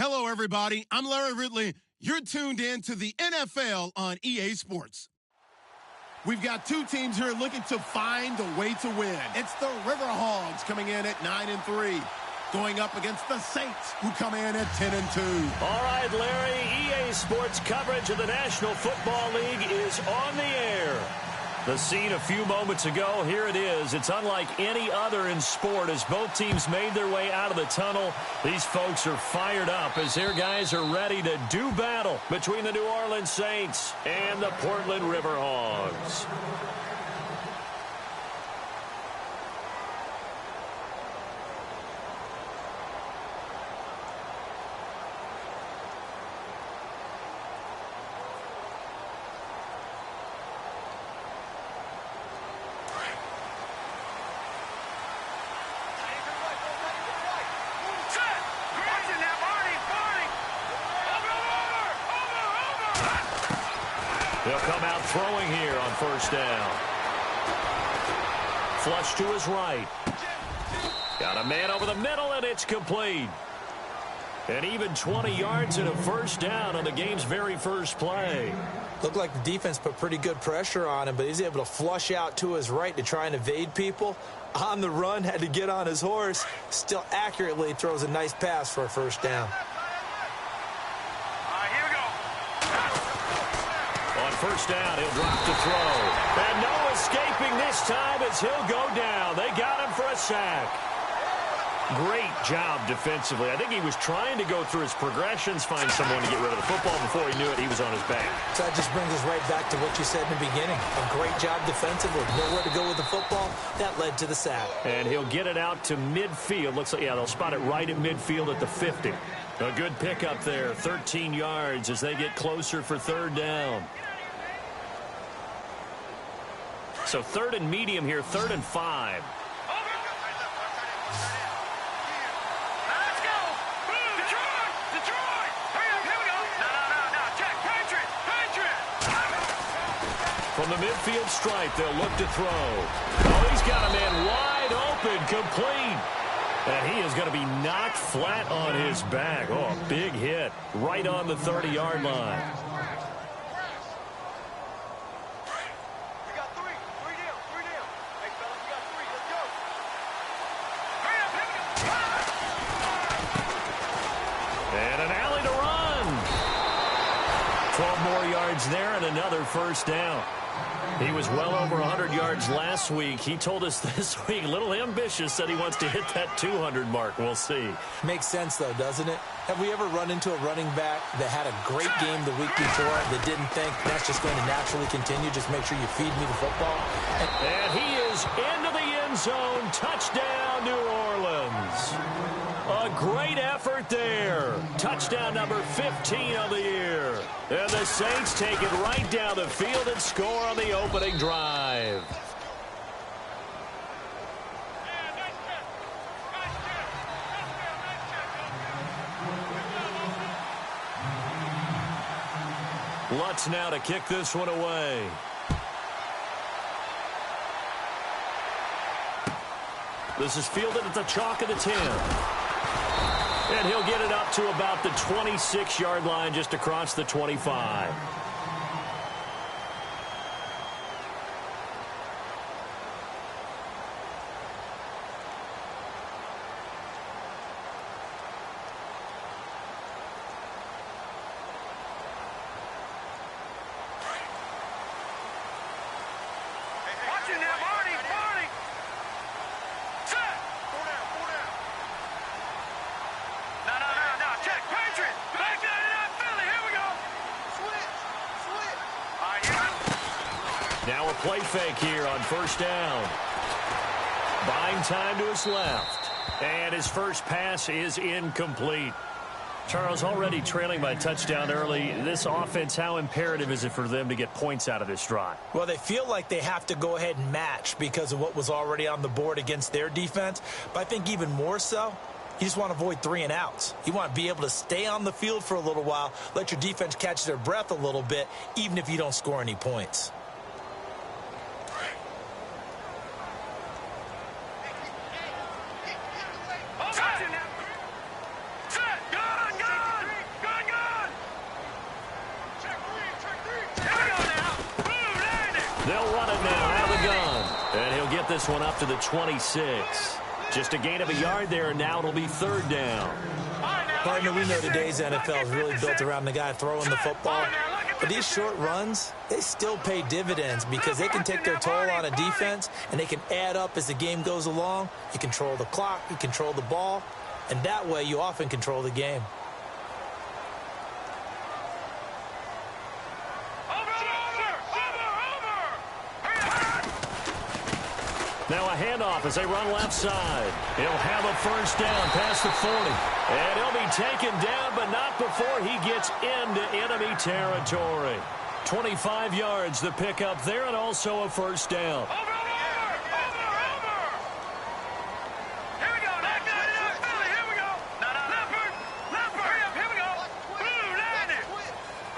Hello, everybody. I'm Larry Ridley. You're tuned in to the NFL on EA Sports. We've got two teams here looking to find a way to win. It's the Riverhogs coming in at 9-3, going up against the Saints, who come in at 10-2. All right, Larry, EA Sports coverage of the National Football League is on the air. The scene a few moments ago, here it is. It's unlike any other in sport as both teams made their way out of the tunnel. These folks are fired up as their guys are ready to do battle between the New Orleans Saints and the Portland Riverhogs. He'll come out throwing here on first down. Flush to his right. Got a man over the middle, and it's complete. And even 20 yards and a first down on the game's very first play. Looked like the defense put pretty good pressure on him, but he's able to flush out to his right to try and evade people. On the run, had to get on his horse. Still accurately throws a nice pass for a first down. First down, he'll drop to throw. And no escaping this time as he'll go down. They got him for a sack. Great job defensively. I think he was trying to go through his progressions, find someone to get rid of the football. Before he knew it, he was on his back. So that just brings us right back to what you said in the beginning. A great job defensively. Nowhere to go with the football. That led to the sack. And he'll get it out to midfield. Looks like, yeah, they'll spot it right at midfield at the 50. A good pickup there. 13 yards as they get closer for third down. So third and medium here, 3rd and 5. Let's go! Detroit! Detroit! Hurry up, here we go! No, check, Patriot! From the midfield stripe, they'll look to throw. Oh, he's got a man wide open, complete. And he is going to be knocked flat on his back. Oh, a big hit right on the 30-yard line. There and another first down. He was well over 100 yards last week. He told us this week, a little ambitious, said he wants to hit that 200 mark. We'll see. Makes sense, though, doesn't it? Have we ever run into a running back that had a great game the week before that didn't think that's just going to naturally continue? Just make sure you feed me the football. And he is into the end zone. Touchdown, New Orleans. A great effort there. Touchdown number 15 of the year. And the Saints take it right down the field and score on the opening drive. Lutz now to kick this one away. This is fielded at the chalk of the 10. And he'll get it up to about the 26-yard line, just across the 25. Now a play fake here on first down. Buying time to his left. And his first pass is incomplete. Charles, already trailing by a touchdown early. This offense, how imperative is it for them to get points out of this drive? Well, they feel like they have to go ahead and match because of what was already on the board against their defense. But I think even more so, you just want to avoid 3 and outs. You want to be able to stay on the field for a little while, let your defense catch their breath a little bit, even if you don't score any points. They'll run it now out of the gun. And he'll get this one up to the 26. Just a gain of a yard there, and now it'll be third down. Partner, we know today's NFL is really built around the guy throwing the football. But these short runs, they still pay dividends because they can take their toll on a defense, and they can add up as the game goes along. You control the clock, you control the ball, and that way you often control the game. Now a handoff as they run left side. He'll have a first down past the 40. And he'll be taken down, but not before he gets into enemy territory. 25 yards the pickup there, and also a first down.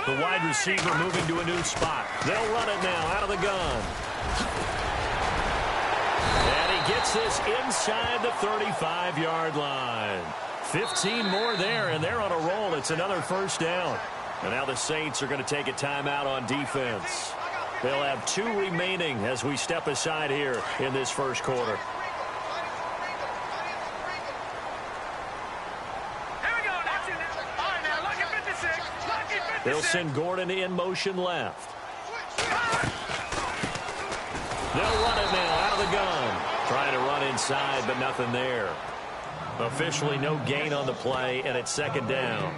The wide receiver moving to a new spot. They'll run it now out of the gun. And he gets this inside the 35-yard line. 15 more there, and they're on a roll. It's another first down. And now the Saints are going to take a timeout on defense. They'll have 2 remaining as we step aside here in this first quarter. They'll send Gordon in motion left. They'll run it now out of the gun. Trying to run inside, but nothing there. Officially no gain on the play, and it's second down.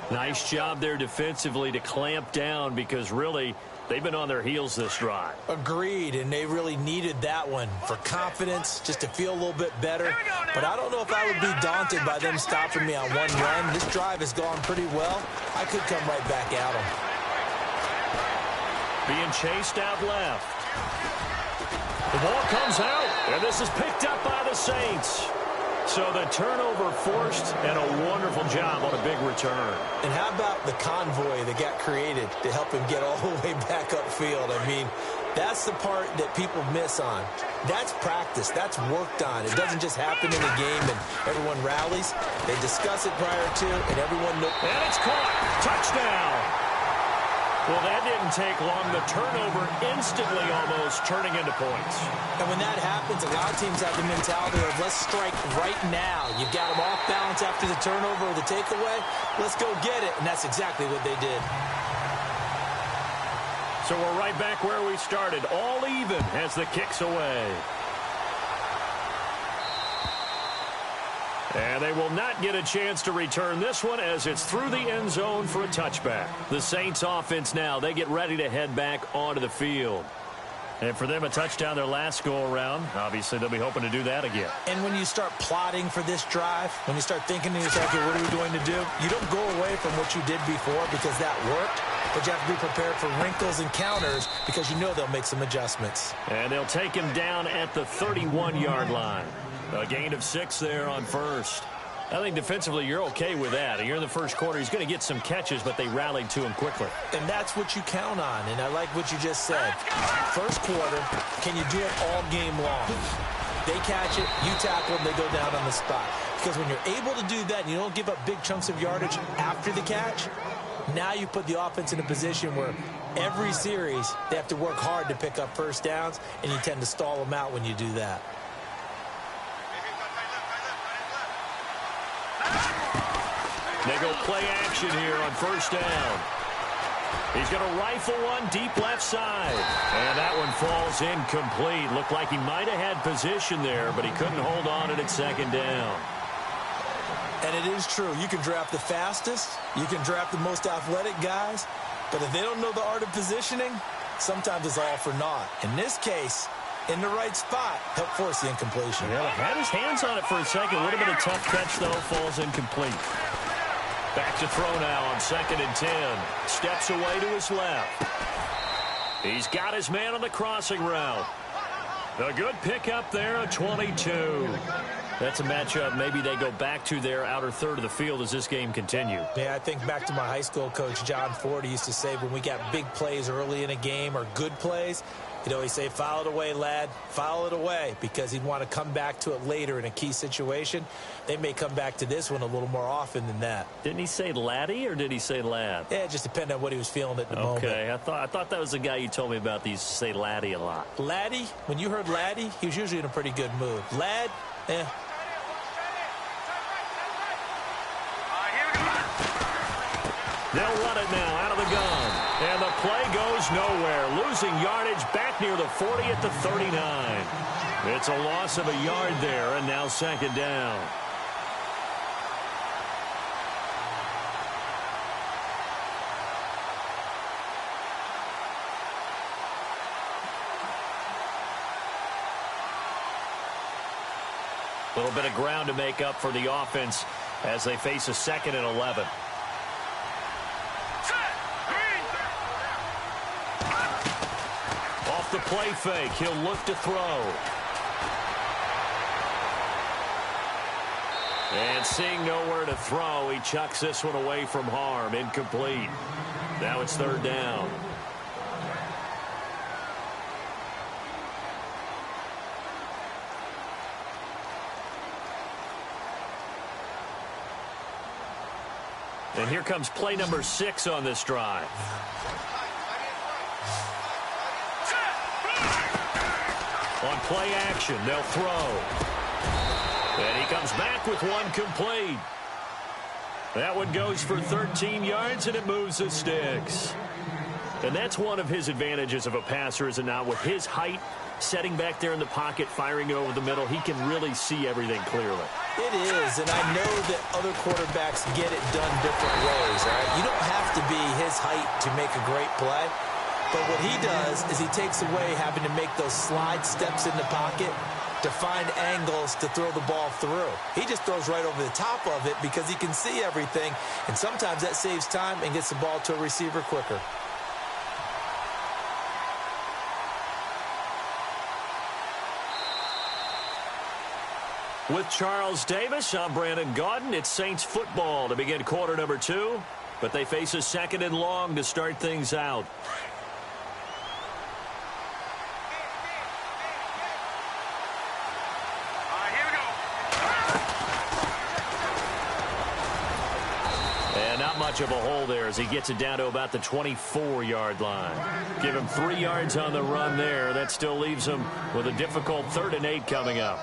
Nice job there defensively to clamp down because really they've been on their heels this drive. Agreed, and they really needed that one for confidence, just to feel a little bit better. But I don't know if I would be daunted by them stopping me on one run. This drive has gone pretty well. I could come right back at them. Being chased out left. The ball comes out, and this is picked up by the Saints. So the turnover forced, and a wonderful job on a big return. And how about the convoy that got created to help him get all the way back upfield? I mean, that's the part that people miss on. That's practice. That's worked on. It doesn't just happen in a game and everyone rallies. They discuss it prior to, and everyone knows. And it's caught. Touchdown. Well, that didn't take long. The turnover instantly almost turning into points. And when that happens, a lot of teams have the mentality of let's strike right now. You've got them off balance after the turnover or the takeaway. Let's go get it. And that's exactly what they did. So we're right back where we started. All even as the kick's away. And they will not get a chance to return this one as it's through the end zone for a touchback. The Saints offense now, they get ready to head back onto the field. And for them, a touchdown their last go-around. Obviously, they'll be hoping to do that again. And when you start plotting for this drive, when you start thinking to yourself, okay, what are we going to do? You don't go away from what you did before because that worked. But you have to be prepared for wrinkles and counters because you know they'll make some adjustments. And they'll take him down at the 31-yard line. A gain of 6 there on first. I think defensively you're okay with that. You're in the first quarter. He's going to get some catches, but they rallied to him quickly. And that's what you count on. And I like what you just said. First quarter, can you do it all game long? They catch it, you tackle them, they go down on the spot. Because when you're able to do that and you don't give up big chunks of yardage after the catch, now you put the offense in a position where every series they have to work hard to pick up first downs, and you tend to stall them out when you do that. They go play action here on first down. He's going to rifle one deep left side. And that one falls incomplete. Looked like he might have had position there, but he couldn't hold on it at second down. And it is true. You can draft the fastest. You can draft the most athletic guys. But if they don't know the art of positioning, sometimes it's all for naught. In this case, in the right spot, help force the incompletion. Yeah, had his hands on it for a second. A little bit of tough catch, though, falls incomplete. Back to throw now on 2nd and 10. Steps away to his left. He's got his man on the crossing route. A good pickup there, a 22. That's a matchup maybe they go back to their outer third of the field as this game continues. Yeah, I think back to my high school coach, John Ford. He used to say when we got big plays early in a game or good plays, He'd always say, file it away, lad, file it away, because he'd want to come back to it later in a key situation. They may come back to this one a little more often than that. Didn't he say laddie or did he say lad? Yeah, it just depended on what he was feeling at the moment. Okay, I thought that was the guy you told me about that used to say laddie a lot. Laddie, when you heard laddie, he was usually in a pretty good mood. Lad, Here we go. They'll run it now out of the gun. And the play goes nowhere. Losing yardage back near the 40 at the 39. It's a loss of a yard there, and now second down. A little bit of ground to make up for the offense as they face a 2nd and 11. Off the play fake, he'll look to throw. And seeing nowhere to throw, he chucks this one away from harm. Incomplete. Now it's 3rd down. And here comes play number 6 on this drive. On play action, they'll throw. And he comes back with one complete. That one goes for 13 yards, and it moves the sticks. And that's one of his advantages of a passer, is it not? With his height, setting back there in the pocket, firing it over the middle, he can really see everything clearly. It is, and I know that other quarterbacks get it done different ways, all right? You don't have to be his height to make a great play. But what he does is he takes away having to make those slide steps in the pocket to find angles to throw the ball through. He just throws right over the top of it because he can see everything, and sometimes that saves time and gets the ball to a receiver quicker. With Charles Davis, I'm Brandon Gaudin. It's Saints football to begin quarter number 2, but they face a 2nd and long to start things out. Here we go. And not much of a hole there as he gets it down to about the 24-yard line. Give him 3 yards on the run there. That still leaves him with a difficult 3rd and 8 coming up.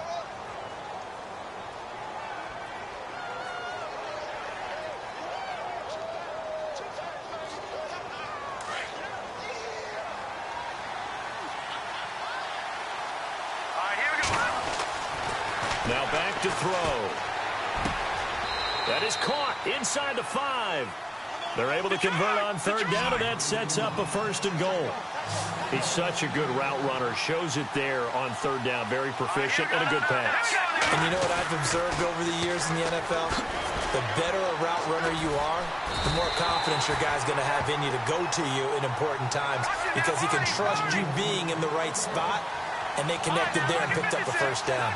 Now back to throw. That is caught inside the 5. They're able to convert on 3rd down, and that sets up a 1st and goal. He's such a good route runner. Shows it there on 3rd down. Very proficient and a good pass. And you know what I've observed over the years in the NFL? The better a route runner you are, the more confidence your guy's going to have in you to go to you in important times, because he can trust you being in the right spot, and they connected there and picked up the 1st down.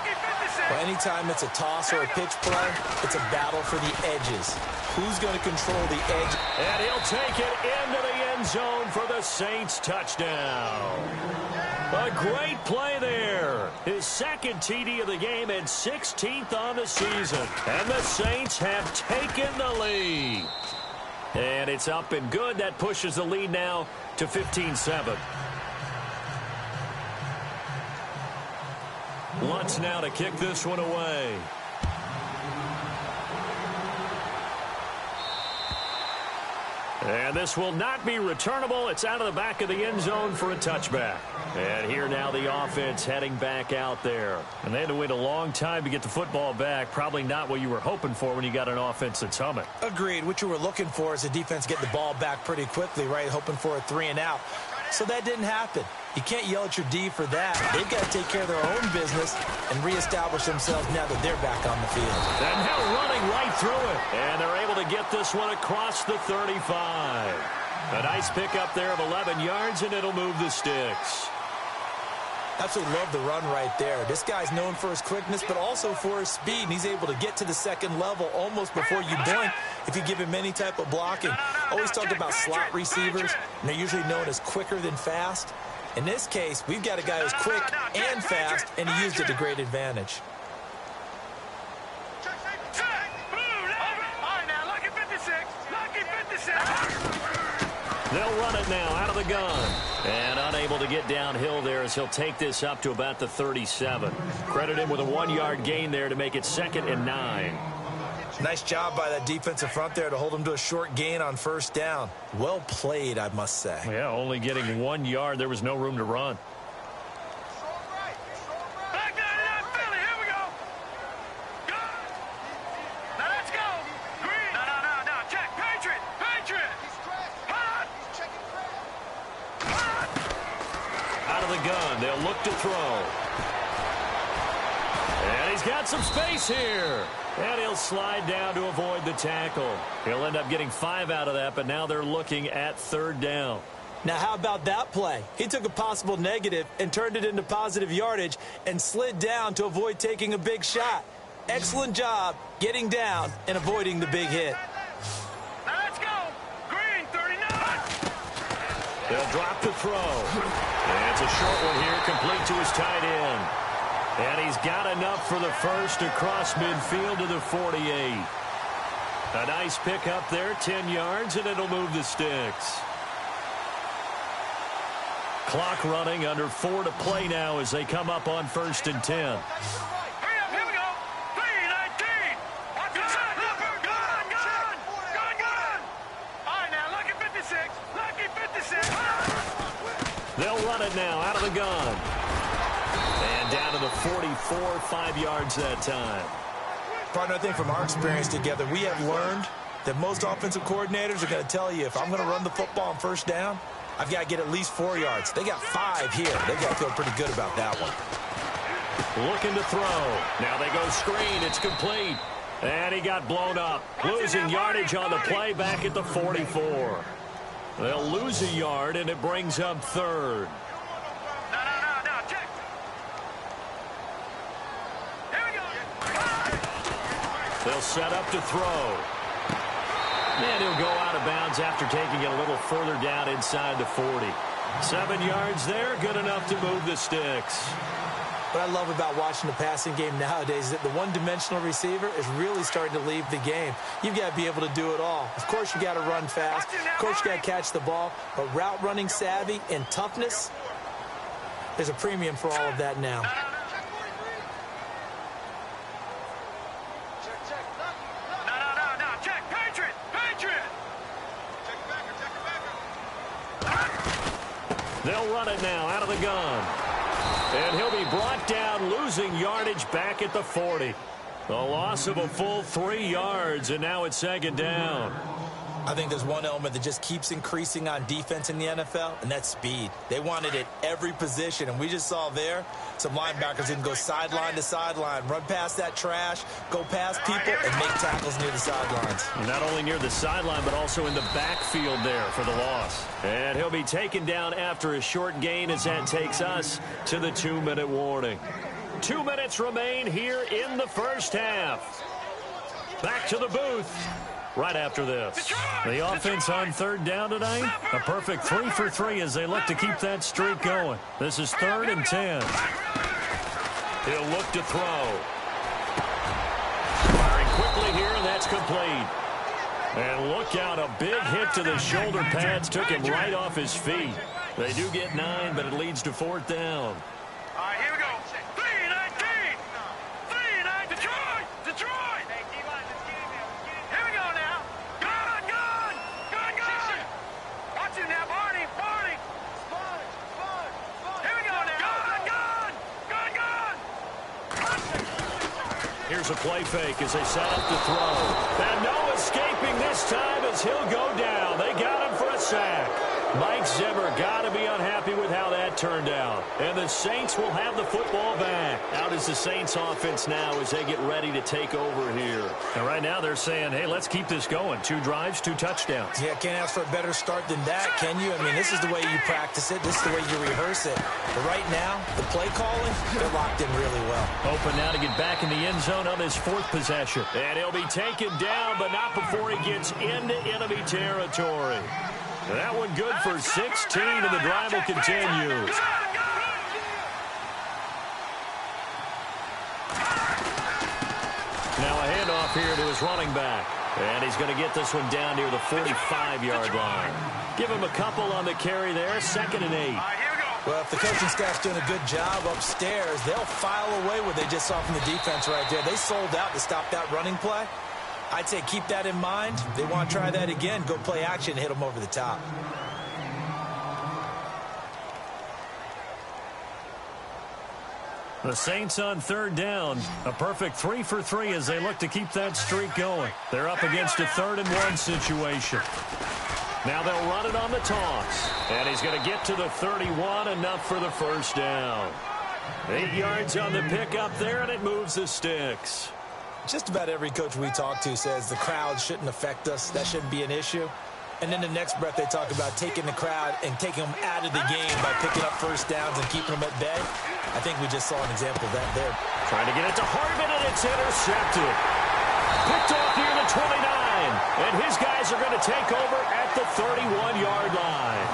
Well, anytime it's a toss or a pitch play, it's a battle for the edges. Who's going to control the edge? And he'll take it into the end zone for the Saints touchdown. A great play there. His 2nd TD of the game and 16th on the season. And the Saints have taken the lead. And it's up and good. That pushes the lead now to 15-7. Lutz now to kick this one away. And this will not be returnable. It's out of the back of the end zone for a touchback. And here now the offense heading back out there. And they had to wait a long time to get the football back. Probably not what you were hoping for when you got an offense that's humming. Agreed. What you were looking for is the defense getting the ball back pretty quickly, right? Hoping for a 3 and out. So that didn't happen. You can't yell at your D for that. They've got to take care of their own business and reestablish themselves now that they're back on the field. And now running right through it. And they're able to get this one across the 35. A nice pickup there of 11 yards, and it'll move the sticks. Absolutely love the run right there. This guy's known for his quickness, but also for his speed, and he's able to get to the 2nd level almost before you blink if you give him any type of blocking. Always talk about slot receivers, and they're usually known as quicker than fast. In this case, we've got a guy who's quick and fast, and he used it to great advantage. They'll run it now out of the gun. And unable to get downhill there as he'll take this up to about the 37. Credit him with a 1-yard gain there to make it 2nd and 9. Nice job by that defensive front there to hold him to a short gain on first down. Well played, I must say. Yeah, only getting 1 yard. There was no room to run. They'll look to throw. And he's got some space here. And he'll slide down to avoid the tackle. He'll end up getting 5 out of that, but now they're looking at 3rd down. Now, how about that play? He took a possible negative and turned it into positive yardage and slid down to avoid taking a big shot. Excellent job getting down and avoiding the big hit. Let's go. Green, 39. They'll drop to throw. And it's a short one here, complete to his tight end. And he's got enough for the first across midfield to the 48. A nice pick up there, 10 yards, and it'll move the sticks. Clock running, under 4 to play now as they come up on 1st and 10. They'll run it now out of the gun. And down to the 44, 5 yards that time. Partner, I think from our experience together, we have learned that most offensive coordinators are going to tell you, if I'm going to run the football on first down, I've got to get at least 4 yards. They got 5 here. They've got to feel pretty good about that one. Looking to throw. Now they go screen. It's complete. And he got blown up. Losing yardage on the play back at the 44. They'll lose a yard, and it brings up 3rd. They'll set up to throw. And he'll go out of bounds after taking it a little further down inside the 40. 7 yards there, good enough to move the sticks. What I love about watching the passing game nowadays is that the one-dimensional receiver is really starting to leave the game. You've got to be able to do it all. Of course, you got to run fast. Of course, you got to catch the ball. But route running savvy and toughness, there's a premium for all of that now. They'll run it now out of the gun. And he'll be brought down, losing yardage back at the 40. A loss of a full 3 yards, and now it's 2nd down. I think there's one element that just keeps increasing on defense in the NFL, and that's speed. They want it at every position, and we just saw there some linebackers who can go sideline to sideline, run past that trash, go past people, and make tackles near the sidelines. Not only near the sideline, but also in the backfield there for the loss. And he'll be taken down after a short gain as that takes us to the 2-minute warning. 2 minutes remain here in the first half. Back to the booth right after this. The offense on 3rd down tonight, a perfect 3 for 3 as they look to keep that streak going. This is 3rd and 10. He'll look to throw. Firing quickly here, and that's complete. And look out, a big hit to the shoulder pads took him right off his feet. They do get 9, but it leads to 4th down. All right, here we go. 3-19. 3-9. Detroit. Detroit. Here we go now. Gun. Watch it now, Barney. Here we go now. Gun. Here's a play fake as they set up to throw. And no escaping this time as he'll go down. They got him for a sack. Mike Zimmer got to be unhappy with how that turned out. And the Saints will have the football back. Out is the Saints offense now as they get ready to take over here. And right now they're saying, hey, let's keep this going. 2 drives, 2 touchdowns. Yeah, can't ask for a better start than that, can you? I mean, this is the way you practice it. This is the way you rehearse it. But right now, the play calling, they're locked in really well. Open now to get back in the end zone on this 4th possession. And he'll be taken down, but not before he gets into enemy territory. That one good for 16, and the drive will continue. Now a handoff here to his running back. And he's going to get this one down near the 45-yard line. Give him a couple on the carry there, 2nd and 8. Well, if the coaching staff's doing a good job upstairs, they'll file away what they just saw from the defense right there. They sold out to stop that running play. I'd say keep that in mind. If they want to try that again, go play action and hit them over the top. The Saints on 3rd down. A perfect 3 for 3 as they look to keep that streak going. They're up against a 3rd and 1 situation. Now they'll run it on the toss. And he's going to get to the 31, enough for the first down. 8 yards on the pickup there, and it moves the sticks. Just about every coach we talk to says the crowd shouldn't affect us. That shouldn't be an issue. And then the next breath they talk about taking the crowd and taking them out of the game by picking up first downs and keeping them at bay. I think we just saw an example of that there. Trying to get it to Harvin, and it's intercepted. Picked off near the 29. And his guys are going to take over at the 31-yard line.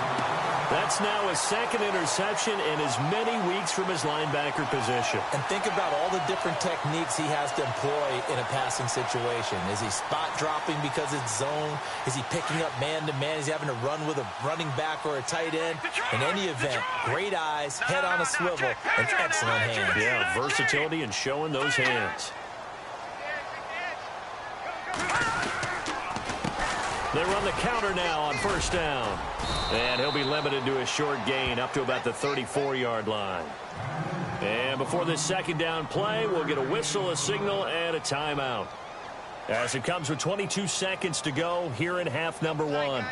That's now his 2nd interception in as many weeks from his linebacker position. And think about all the different techniques he has to employ in a passing situation. Is he spot dropping because it's zone? Is he picking up man-to-man? Is he having to run with a running back or a tight end? In any event, great eyes, head on a swivel, and excellent hands. Yeah, versatility and showing those hands. They run the counter now on 1st down. And he'll be limited to a short gain up to about the 34-yard line. And before this 2nd down play, we'll get a whistle, a signal, and a timeout. As it comes with 22 seconds to go here in half number 1.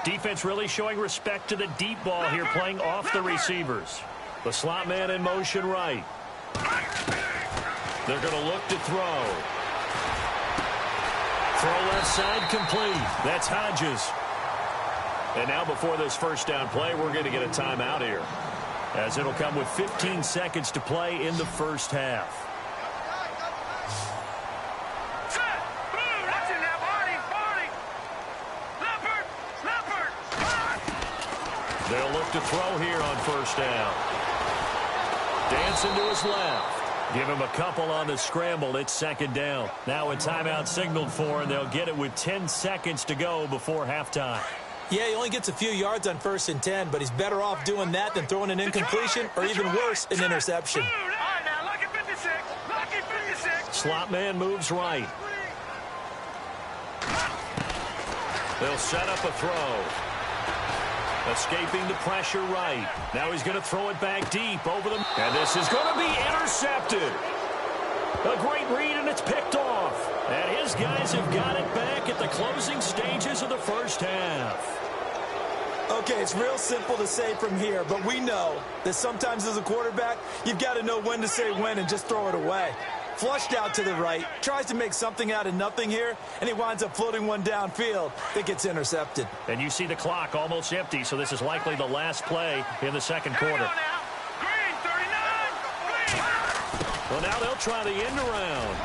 Defense really showing respect to the deep ball here, playing off the receivers. The slot man in motion right. They're going to look to throw. Throw left side complete. That's Hodges. And now before this 1st down play, we're going to get a timeout here, as it'll come with 15 seconds to play in the 1st half. They'll look to throw here on 1st down. Dancing to his left. Give him a couple on the scramble. It's 2nd down. Now a timeout signaled for, and they'll get it with 10 seconds to go before halftime. Yeah, he only gets a few yards on 1st and 10, but he's better off doing that than throwing an incompletion or even worse, an interception. Slot man moves right. They'll set up a throw. Escaping the pressure right. Now he's going to throw it back deep over them. And this is going to be intercepted. A great read, and it's picked off. And his guys have got it back at the closing stages of the 1st half. Okay, it's real simple to say from here, but we know that sometimes as a quarterback, you've got to know when to say when and just throw it away. Flushed out to the right, tries to make something out of nothing here, and he winds up floating one downfield that gets intercepted. And you see the clock almost empty, so this is likely the last play in the 2nd quarter. Well, now they'll try the end around.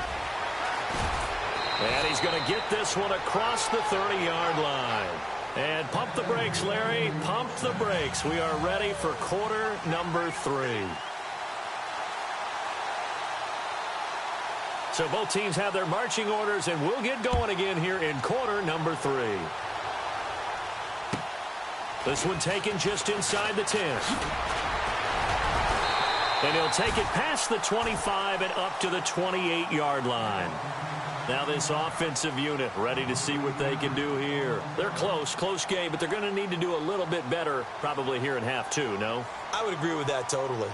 And he's going to get this one across the 30-yard line. And pump the brakes, Larry. Pump the brakes. We are ready for quarter number 3. So both teams have their marching orders, and we'll get going again here in quarter number 3. This one taken just inside the 10. And he'll take it past the 25 and up to the 28-yard line. Now this offensive unit ready to see what they can do here. They're close game, but they're going to need to do a little bit better probably here in half 2, no? I would agree with that totally.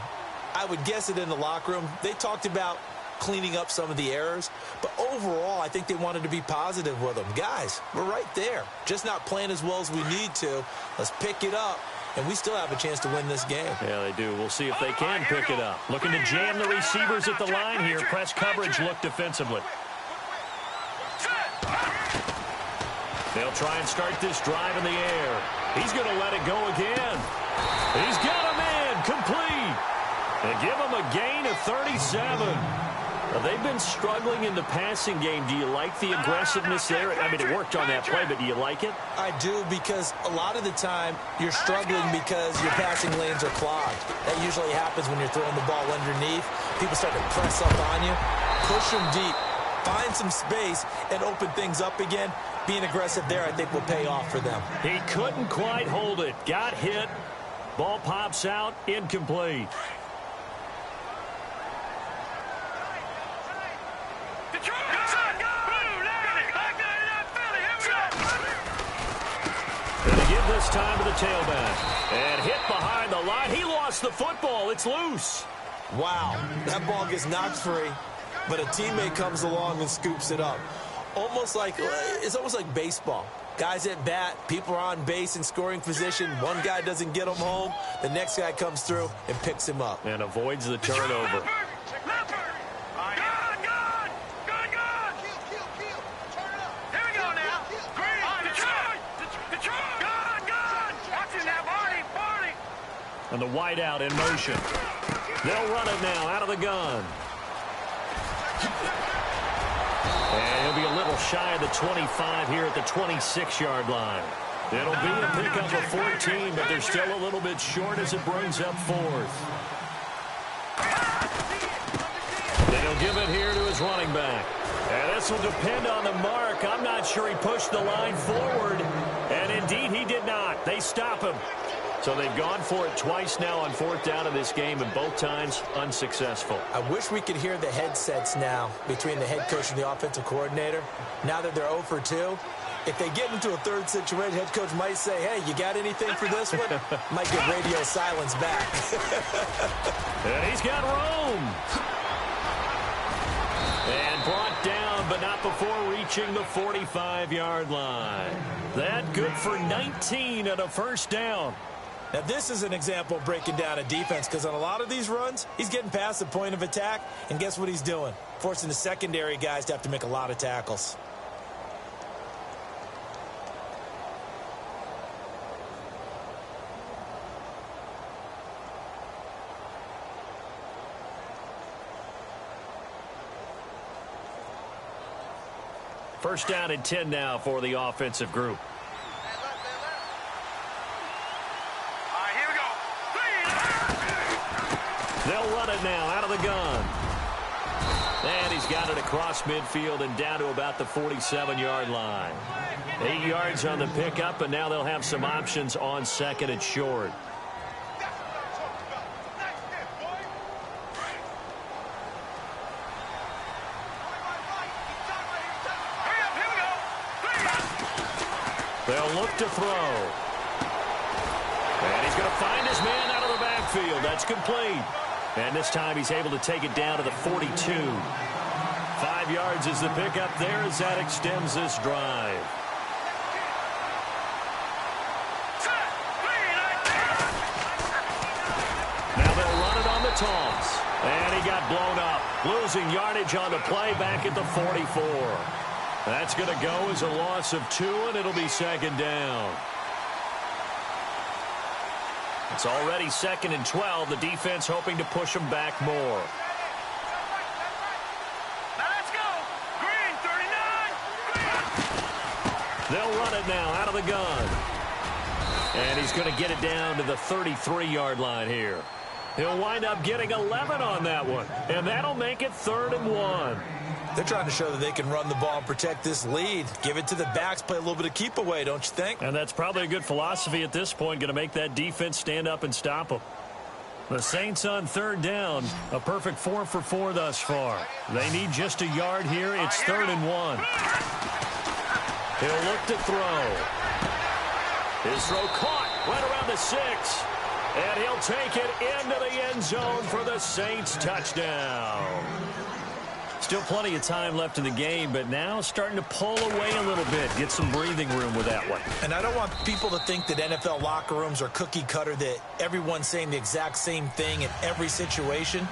I would guess it in the locker room. They talked about cleaning up some of the errors, but overall I think they wanted to be positive with them. Guys, we're right there, just not playing as well as we need to. Let's pick it up, and we still have a chance to win this game. Yeah, they do. We'll see if they can pick it up. Looking to jam the receivers at the line here. Press coverage, look defensively. They'll try and start this drive in the air. He's going to let it go again. He's got a man complete. And give him a gain of 37. Well, they've been struggling in the passing game. Do you like the aggressiveness there? I mean, it worked on that play, but do you like it? I do, because a lot of the time you're struggling because your passing lanes are clogged. That usually happens when you're throwing the ball underneath. People start to press up on you. Push them deep. Find some space and open things up again. Being aggressive there, I think, will pay off for them. He couldn't quite hold it. Got hit. Ball pops out. Incomplete. Gonna give this time to the tailback. And hit behind the line. He lost the football. It's loose. Wow, that ball gets knocked free, but a teammate comes along and scoops it up. It's almost like baseball. Guys at bat, people are on base in scoring position. One guy doesn't get him home. The next guy comes through and picks him up. And avoids the turnover. And the wideout in motion. They'll run it now out of the gun. And he'll be a little shy of the 25 here at the 26-yard line. It'll be a pickup of 14, but they're still a little bit short as it brings up fourth. Then he'll give it here to his running back. And this will depend on the mark. I'm not sure he pushed the line forward. And indeed, he did not. They stop him. So they've gone for it twice now on fourth down in this game, and both times unsuccessful. I wish we could hear the headsets now between the head coach and the offensive coordinator. Now that they're 0 for 2, if they get into a third situation, head coach might say, hey, you got anything for this one? Might get radio silence back. And he's got room. And brought down, but not before reaching the 45-yard line. That good for 19 and a first down. Now, this is an example of breaking down a defense, because on a lot of these runs, he's getting past the point of attack, and guess what he's doing? Forcing the secondary guys to have to make a lot of tackles. First down and 10 now for the offensive group. They'll run it now out of the gun. And he's got it across midfield and down to about the 47-yard line. 8 yards on the pickup, and now they'll have some options on second and short. They'll look to throw. And he's going to find his man out of the backfield. That's complete. And this time he's able to take it down to the 42. 5 yards is the pickup there as that extends this drive. Now they'll run it on the toss. And he got blown up. Losing yardage on the play back at the 44. That's going to go as a loss of 2, and it'll be second down. It's already second and 12. The defense hoping to push them back more. Now let's go. Green, 39. They'll run it now out of the gun. And he's going to get it down to the 33-yard line here. He'll wind up getting 11 on that one. And that'll make it 3rd and 1. They're trying to show that they can run the ball and protect this lead. Give it to the backs, play a little bit of keep away, don't you think? And that's probably a good philosophy at this point, going to make that defense stand up and stop them. The Saints on 3rd down, a perfect 4 for 4 thus far. They need just a yard here. It's 3rd and 1. He'll look to throw. His throw caught right around the 6. And he'll take it into the end zone for the Saints touchdown. Still plenty of time left in the game, but now starting to pull away a little bit. Get some breathing room with that one. And I don't want people to think that NFL locker rooms are cookie cutter, that everyone's saying the exact same thing in every situation.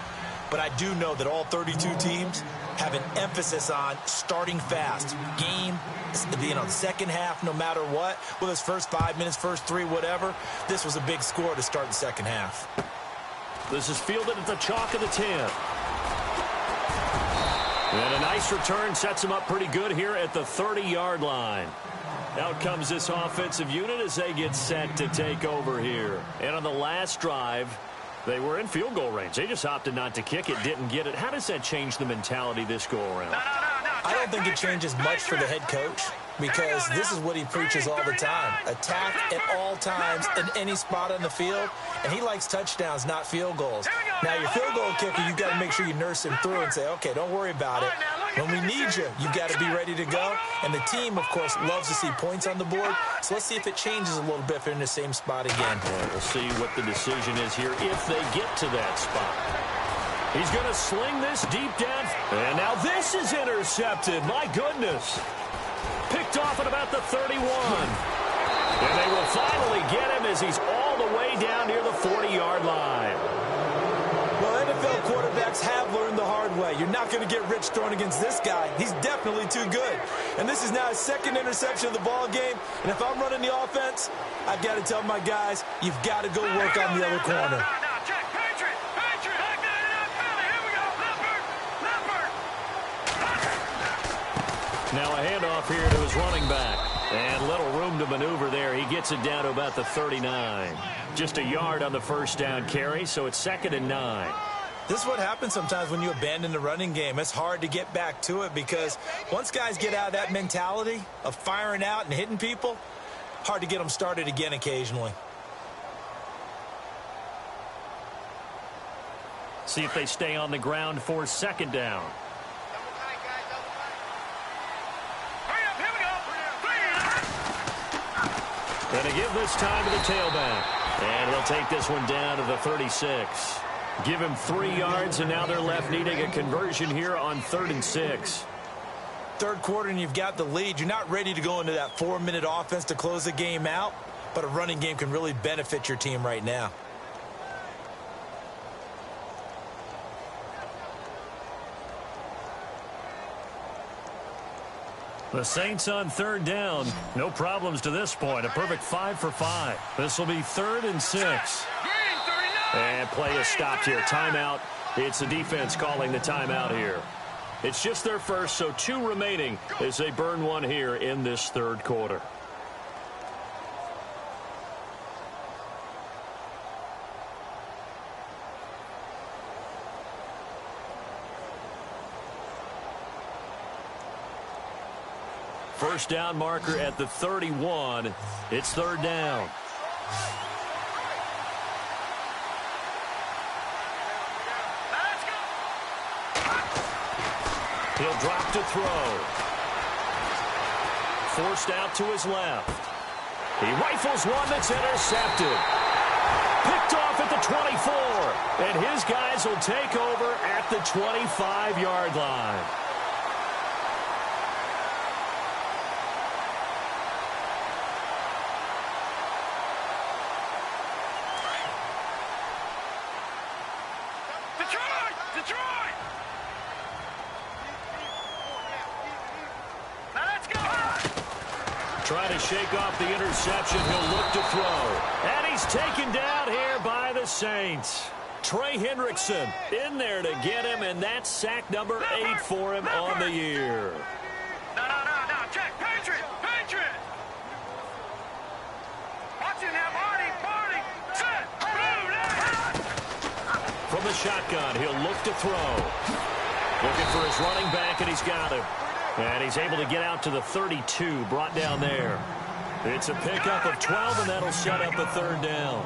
But I do know that all 32 teams have an emphasis on starting fast. Game, second half, no matter what. Whether it's first 5 minutes, first 3, whatever. This was a big score to start the second half. This is fielded at the chalk of the 10. And a nice return sets them up pretty good here at the 30-yard line. Out comes this offensive unit as they get set to take over here. And on the last drive, they were in field goal range. They just opted not to kick it, didn't get it. How does that change the mentality this go-around? I don't think it changes much for the head coach because this is what he preaches all the time. Attack at all times in any spot on the field, and he likes touchdowns, not field goals. Now, your field goal kicker, you've got to make sure you nurse him through and say, okay, don't worry about it. When we need you, you've got to be ready to go. And the team, of course, loves to see points on the board. So let's see if it changes a little bit if they're in the same spot again. Well, we'll see what the decision is here if they get to that spot. He's going to sling this deep down. And now this is intercepted. My goodness. Picked off at about the 31. And they will finally get him as he's all the way down near the 40-yard line. Well, NFL quarterbacks have learned the hard way. You're not going to get rich throwing against this guy. He's definitely too good. And this is now his second interception of the ball game. And if I'm running the offense, I've got to tell my guys, you've got to go work on the other corner. Now a handoff here to his running back. And little room to maneuver there. He gets it down to about the 39. Just a yard on the first down carry, so it's 2nd and 9. This is what happens sometimes when you abandon the running game. It's hard to get back to it because once guys get out of that mentality of firing out and hitting people, hard to get them started again occasionally. See if they stay on the ground for 2nd down. Going to give this time to the tailback. And they'll take this one down to the 36. Give him 3 yards, and now they're left needing a conversion here on 3rd and 6. Third quarter, and you've got the lead. You're not ready to go into that 4-minute offense to close the game out, but a running game can really benefit your team right now. The Saints on 3rd down. No problems to this point. A perfect 5 for 5. This will be 3rd and 6. And play is stopped here. Timeout. It's the defense calling the timeout here. It's just their first, so 2 remaining as they burn one here in this 3rd quarter. First down marker at the 31. It's 3rd down. He'll drop to throw. Forced out to his left. He rifles one that's intercepted. Picked off at the 24. And his guys will take over at the 25-yard line. Trying to shake off the interception. He'll look to throw. And he's taken down here by the Saints. Trey Hendrickson in there to get him, and that's sack number 8 for him on the year. No. Check. Patriot. Watch it now, Marty. Set. From the shotgun, he'll look to throw. Looking for his running back, and he's got him. And he's able to get out to the 32, brought down there. It's a pickup of 12, and that'll set up a 3rd down.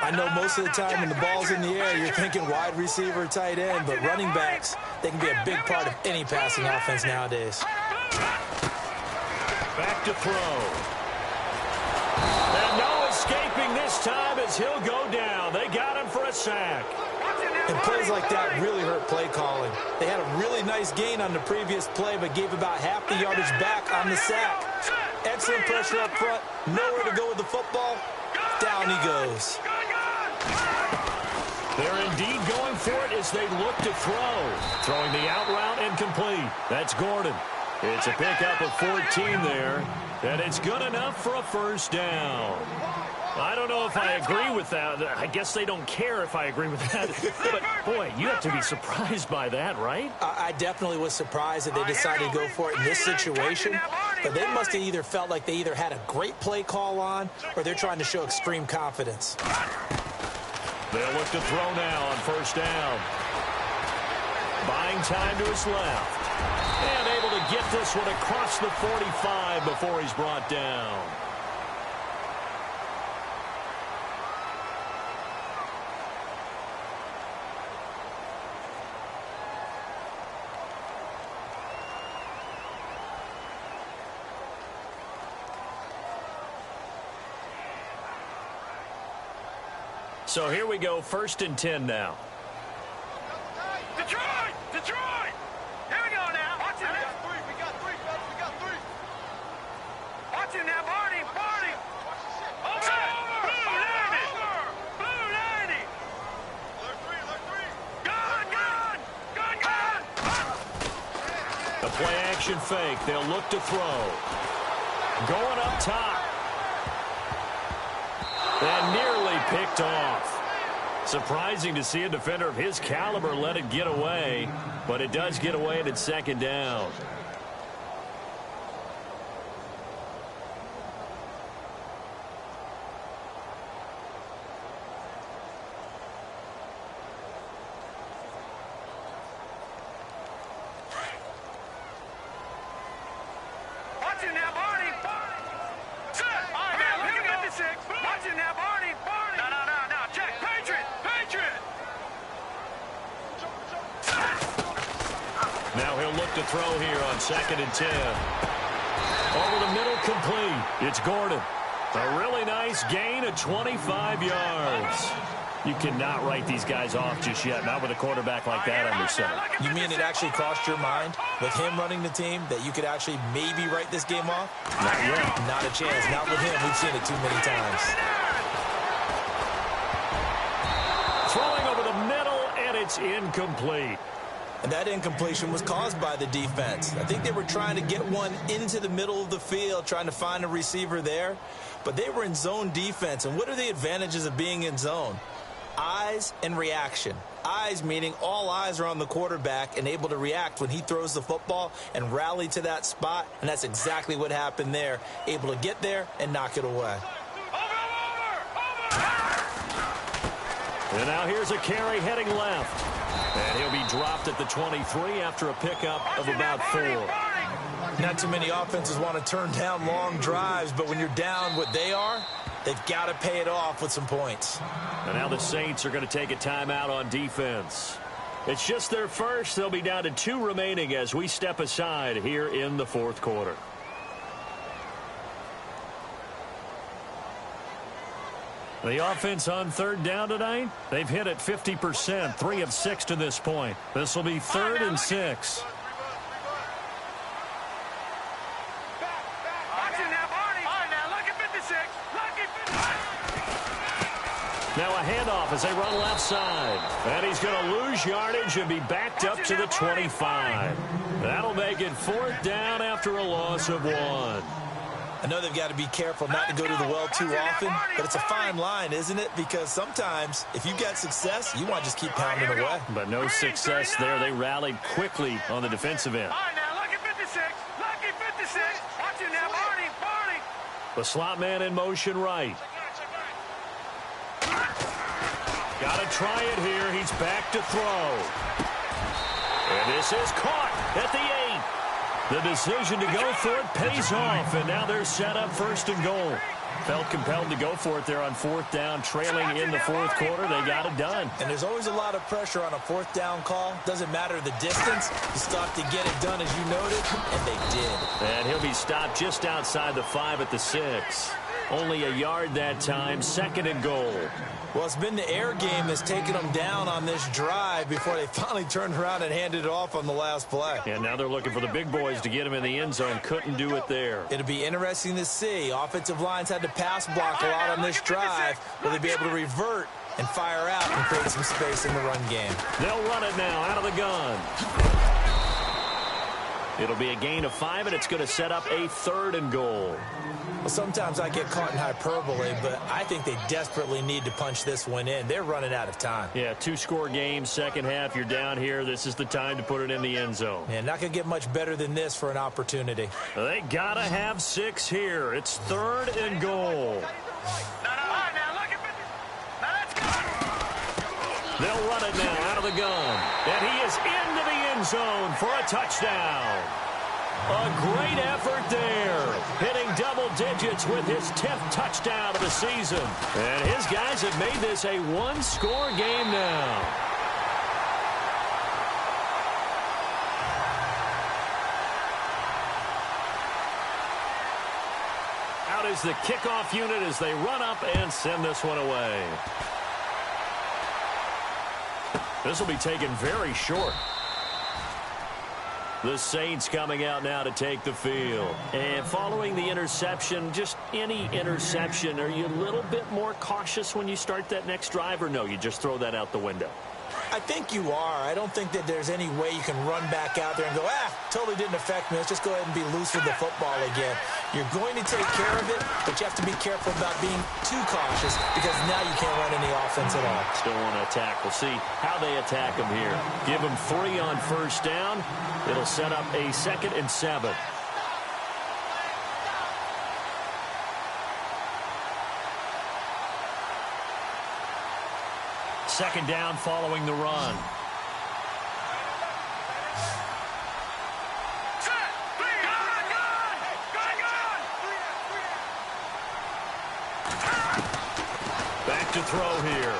I know most of the time when the ball's in the air, you're thinking wide receiver, tight end, but running backs, they can be a big part of any passing offense nowadays. Back to throw. And no escaping this time as he'll go down. They got him for a sack. And plays like that really hurt play calling. They had a really nice gain on the previous play, but gave about half the yardage back on the sack. Excellent pressure up front. Nowhere to go with the football. Down he goes. They're indeed going for it as they look to throw. Throwing the out route incomplete. That's Gordon. It's a pickup of 14 there. And it's good enough for a 1st down. I don't know if I agree with that. I guess they don't care if I agree with that. But, boy, you have to be surprised by that, right? I definitely was surprised that they decided to go for it in this situation. But they must have either felt like they either had a great play call on or they're trying to show extreme confidence. They'll look to throw now on first down. Buying time to his left. And able to get this one across the 45 before he's brought down. So here we go, 1st and 10 now. Detroit! Detroit! Here we go now. Watch it now. We got three, fellas. We got three. Watch it now, Barney. Barney. Over. Blue 90. Blue 90. Alert three. Gun. The play action fake. They'll look to throw. Going up top. And nearly picked off. Surprising to see a defender of his caliber let it get away, but it does get away and it's 2nd down. Watch it now, Barney. Set. All right, now, look at 56. Watch it now, Barney. No. Check. Patriot. Now he'll look to throw here on 2nd and 10. Over the middle, complete. It's Gordon. A really nice gain of 25 yards. You cannot write these guys off just yet, not with a quarterback like that under center. You mean it actually crossed your mind with him running the team that you could actually maybe write this game off? Not yet. Not a chance. Not with him. We've seen it too many times. Throwing over the middle, and it's incomplete. And that incompletion was caused by the defense. I think they were trying to get one into the middle of the field, trying to find a receiver there. But they were in zone defense. And what are the advantages of being in zone? Eyes and reaction. Eyes meaning all eyes are on the quarterback and able to react when he throws the football and rally to that spot. And that's exactly what happened there. Able to get there and knock it away. And now here's a carry heading left. And he'll be dropped at the 23 after a pickup of about 4. Not too many offenses want to turn down long drives, but when you're down what they are, they've got to pay it off with some points. And now the Saints are going to take a timeout on defense. It's just their first. They'll be down to 2 remaining as we step aside here in the 4th quarter. The offense on 3rd down tonight, they've hit it 50%, 3 of 6 to this point. This will be 3rd and 6. Now a handoff as they run left side. And he's going to lose yardage and be backed up to the 25. That'll make it 4th down after a loss of 1. I know they've got to be careful not to go to the well too often, but it's a fine line, isn't it? Because sometimes if you get success, you want to just keep pounding away. But no success there. They rallied quickly on the defensive end. The slot man in motion right. Got to try it here. He's back to throw. And this is caught at the 8. The decision to go for it pays off, and now they're set up 1st and goal. Felt compelled to go for it there on 4th down, trailing in the 4th quarter. They got it done. And there's always a lot of pressure on a 4th down call. Doesn't matter the distance. You stop to get it done, as you noted, and they did. And he'll be stopped just outside the 5 at the 6. Only a yard that time, 2nd and goal. Well, it's been the air game that's taken them down on this drive before they finally turned around and handed it off on the last play. And now they're looking for the big boys to get him in the end zone. Couldn't do it there. It'll be interesting to see. Offensive lines had to pass block a lot on this drive. Will they be able to revert and fire out and create some space in the run game? They'll run it now out of the gun. It'll be a gain of 5, and it's going to set up a 3rd and goal. Well, sometimes I get caught in hyperbole, but I think they desperately need to punch this one in. They're running out of time. Yeah, 2-score game, second half. You're down here. This is the time to put it in the end zone. Yeah, not going to get much better than this for an opportunity. They got to have 6 here. It's 3rd and goal. They'll run it now out of the gun. And he is into the end zone for a touchdown. A great effort there. Hitting double digits with his 10th touchdown of the season. And his guys have made this a 1-score game now. Out is the kickoff unit as they run up and send this one away. This will be taken very short. The Saints coming out now to take the field. And following the interception, just any interception, are you a little bit more cautious when you start that next drive, or no, you just throw that out the window? I think you are. I don't think that there's any way you can run back out there and go, totally didn't affect me. Let's just go ahead and be loose with the football again. You're going to take care of it, but you have to be careful about being too cautious because now you can't run any offense at all. Still want to attack. We'll see how they attack them here. Give them 3 on first down. It'll set up a 2nd and 7. Second down following the run. Back to throw here.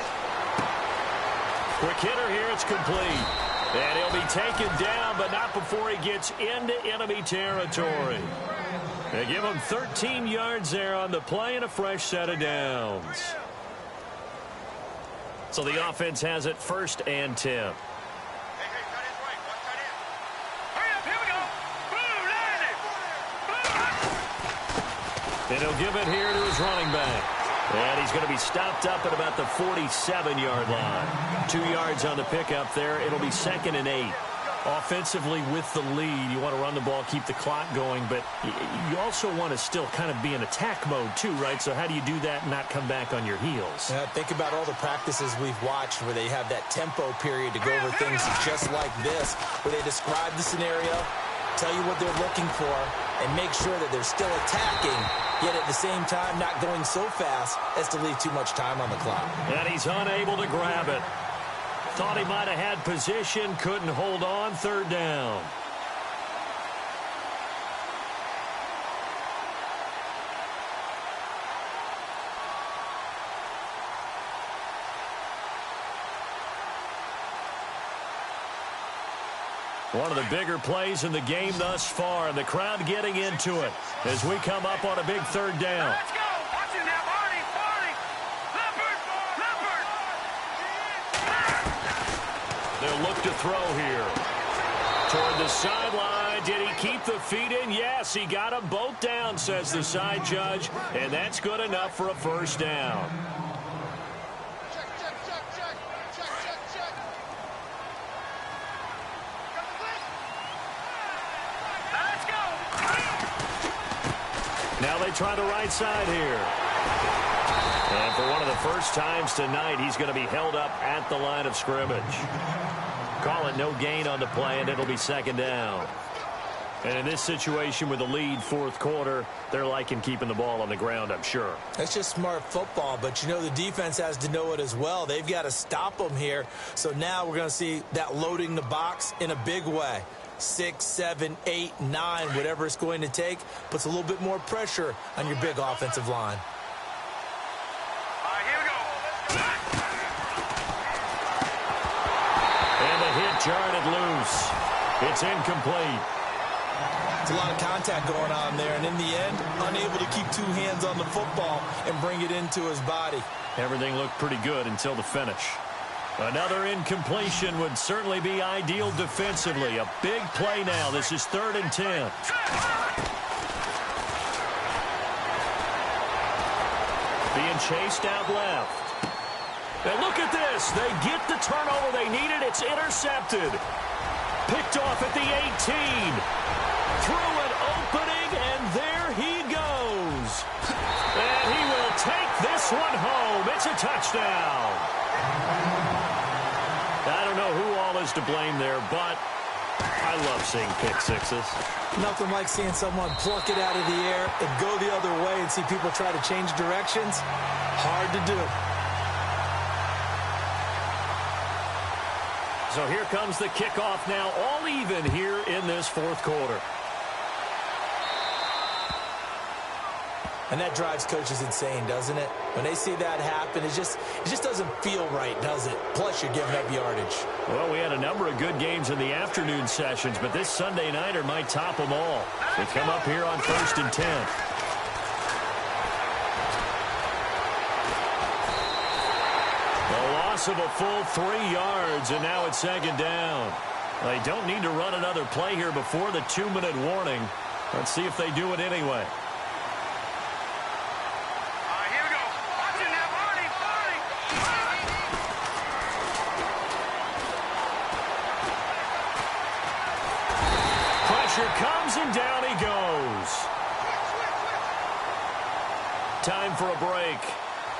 Quick hitter here. It's complete. And he'll be taken down, but not before he gets into enemy territory. They give him 13 yards there on the play and a fresh set of downs. So the offense has it 1st and 10. And he'll give it here to his running back. And he's going to be stopped up at about the 47-yard line. 2 yards on the pickup there. It'll be 2nd and 8. Offensively with the lead, you want to run the ball, keep the clock going, but you also want to still kind of be in attack mode too, right? So how do you do that and not come back on your heels? Think about all the practices we've watched where they have that tempo period to go over things just like this, where they describe the scenario, tell you what they're looking for, and make sure that they're still attacking, yet at the same time not going so fast as to leave too much time on the clock. And he's unable to grab it. Thought he might have had position, couldn't hold on, 3rd down. One of the bigger plays in the game thus far, and the crowd getting into it as we come up on a big 3rd down. Let's go. Watch it now, Barney. They'll look to throw here. Toward the sideline. Did he keep the feet in? Yes, he got them both down, says the side judge. And that's good enough for a 1st down. Let's go. Now they try the right side here. And for one of the first times tonight, he's going to be held up at the line of scrimmage. Call it no gain on the play, and it'll be 2nd down. And in this situation with the lead 4th quarter, they're liking keeping the ball on the ground, I'm sure. That's just smart football, but you know the defense has to know it as well. They've got to stop them here. So now we're going to see that loading the box in a big way. 6, 7, 8, 9, whatever it's going to take, puts a little bit more pressure on your big offensive line. Jarred it loose. It's incomplete. It's a lot of contact going on there, and in the end, unable to keep 2 hands on the football and bring it into his body. Everything looked pretty good until the finish. Another incompletion would certainly be ideal defensively. A big play now. This is 3rd and 10. Being chased out left. And look at this. They get the turnover they needed. It's intercepted. Picked off at the 18. through an opening, and there he goes. And he will take this one home. It's a touchdown. I don't know who all is to blame there, but I love seeing pick sixes. Nothing like seeing someone pluck it out of the air and go the other way and see people try to change directions. Hard to do. So here comes the kickoff now, all even here in this fourth quarter. And that drives coaches insane, doesn't it? When they see that happen, it just doesn't feel right, does it? Plus, you're giving up yardage. Well, we had a number of good games in the afternoon sessions, but this Sunday nighter might top them all. They come up here on 1st and 10. A loss of a full 3 yards, and now it's 2nd down. They don't need to run another play here before the 2-minute warning. Let's see if they do it anyway. Comes and down he goes. Time for a break.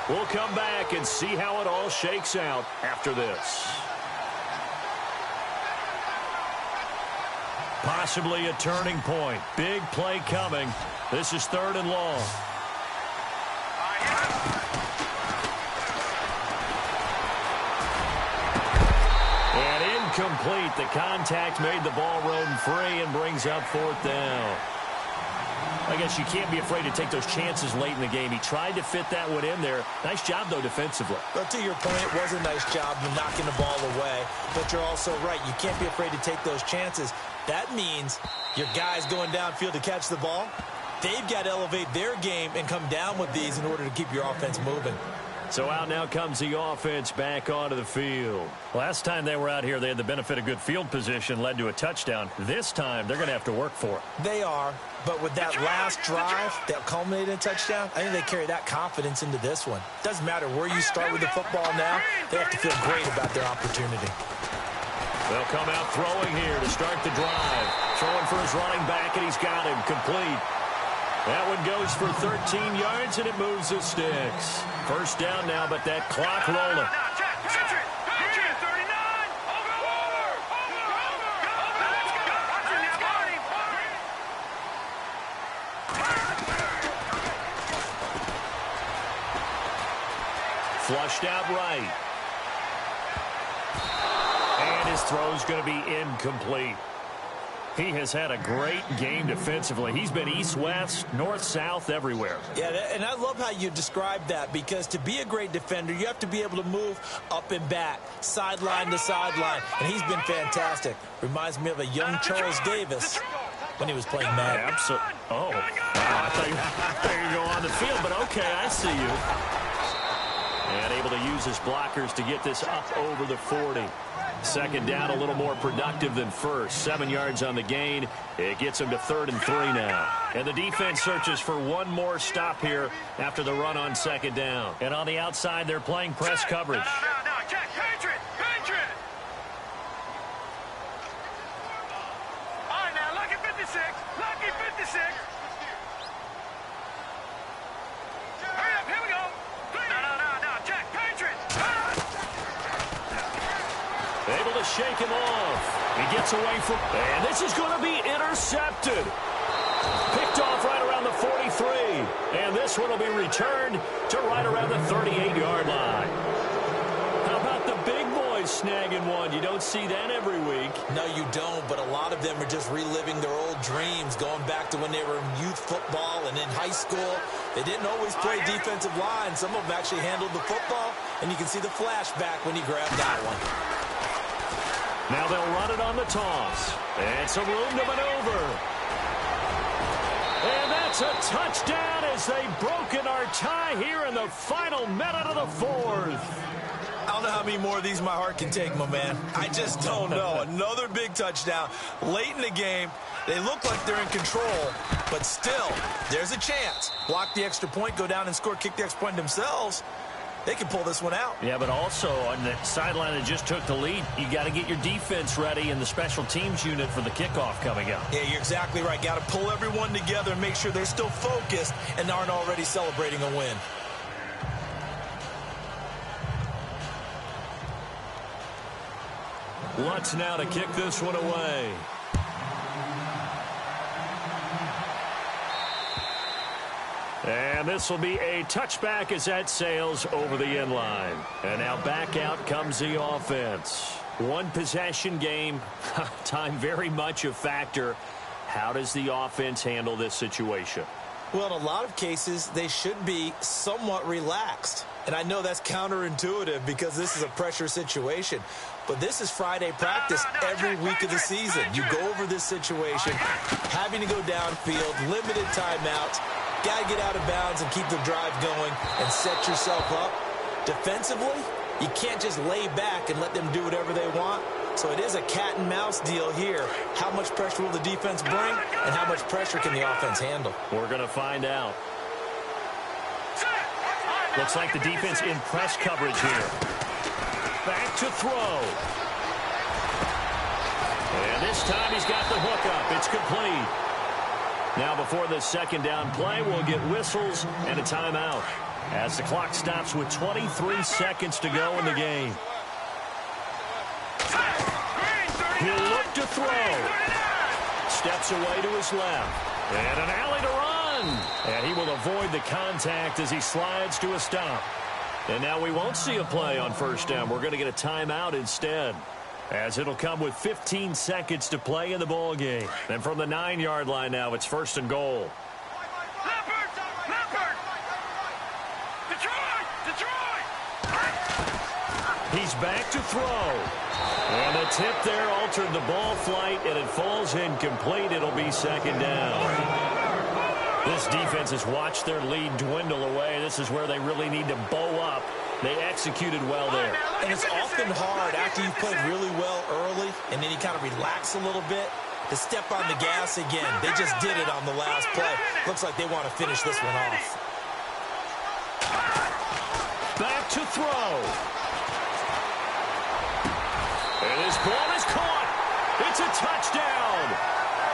We'll come back and see how it all shakes out after this. Possibly a turning point. Big play coming. This is 3rd and long. Complete. The contact made the ball roam free and brings up 4th down. I guess you can't be afraid to take those chances late in the game. He tried to fit that one in there. Nice job, though, defensively. But to your point, it was a nice job of knocking the ball away. But you're also right. You can't be afraid to take those chances. That means your guys going downfield to catch the ball, they've got to elevate their game and come down with these in order to keep your offense moving. So out now comes the offense back onto the field. Last time they were out here, they had the benefit of good field position, led to a touchdown. This time, they're going to have to work for it. They are, but with that last drive that culminated in a touchdown, I think they carry that confidence into this one. Doesn't matter where you start with the football now, they have to feel great about their opportunity. They'll come out throwing here to start the drive. Throwing for his running back, and he's got him complete. That one goes for 13 yards, and it moves the sticks. 1st down now, but that clock rolling. Flushed out right. And his throw's going to be incomplete. He has had a great game defensively. He's been east-west, north-south, everywhere. Yeah, and I love how you describe that, because to be a great defender, you have to be able to move up and back, sideline to sideline, and he's been fantastic. Reminds me of a young Charles Davis when he was playing Madden. Absolutely. Oh, I thought you were going on the field, but okay, I see you. And able to use his blockers to get this up over the 40. 2nd down, a little more productive than first. 7 yards on the gain. It gets him to 3rd and 3 now. And the defense searches for one more stop here after the run on 2nd down. And on the outside, they're playing press coverage. No, check, Patriot. All right, now, lucky 56. Hurry up, here we go. No, check, Patriot. Able to shake him off. He gets away from... And this is going to be intercepted. Picked off right around the 43. And this one will be returned to right around the 38-yard line. How about the big boys snagging one? You don't see that every week. No, you don't, but a lot of them are just reliving their old dreams, going back to when they were in youth football and in high school. They didn't always play defensive line. Some of them actually handled the football, and you can see the flashback when he grabbed that one. Now they'll run it on the toss. And some room to maneuver. And that's a touchdown as they've broken our tie here in the final minute of the 4th. I don't know how many more of these my heart can take, my man. I just don't know. Another big touchdown. Late in the game, they look like they're in control, but still, there's a chance. Block the extra point, go down and score, kick the extra point themselves. they can pull this one out. Yeah, but also on the sideline that just took the lead, you got to get your defense ready and the special teams unit for the kickoff coming up. Yeah, you're exactly right. Got to pull everyone together and make sure they're still focused and aren't already celebrating a win. Lutz now to kick this one away. And this will be a touchback as that sails over the end line. And now back out comes the offense. One possession game. Time very much a factor. How does the offense handle this situation? Well, in a lot of cases, they should be somewhat relaxed. And I know that's counterintuitive because this is a pressure situation. But this is Friday practice every week of the season. You go over this situation, having to go downfield, limited timeouts, got to get out of bounds and keep the drive going and set yourself up. Defensively, you can't just lay back and let them do whatever they want. So it is a cat and mouse deal here. How much pressure will the defense bring and how much pressure can the offense handle? We're going to find out. Looks like the defense in press coverage here. Back to throw. And this time he's got the hook up. It's complete. Now before the second down play, we'll get whistles and a timeout as the clock stops with 23 seconds to go in the game. He'll look to throw. Steps away to his left. And an alley to run. And he will avoid the contact as he slides to a stop. And now we won't see a play on first down. We're going to get a timeout instead, as it'll come with 15 seconds to play in the ball game. And from the 9-yard line now, it's first and goal. He's back to throw. And the tip there altered the ball flight, and it falls incomplete. It'll be second down. This defense has watched their lead dwindle away. This is where they really need to bow up. They executed well there. And it's often hard after you've played really well early and then you kind of relax a little bit to step on the gas again. They just did it on the last play. Looks like they want to finish this one off. Back to throw. And his ball is caught. It's a touchdown.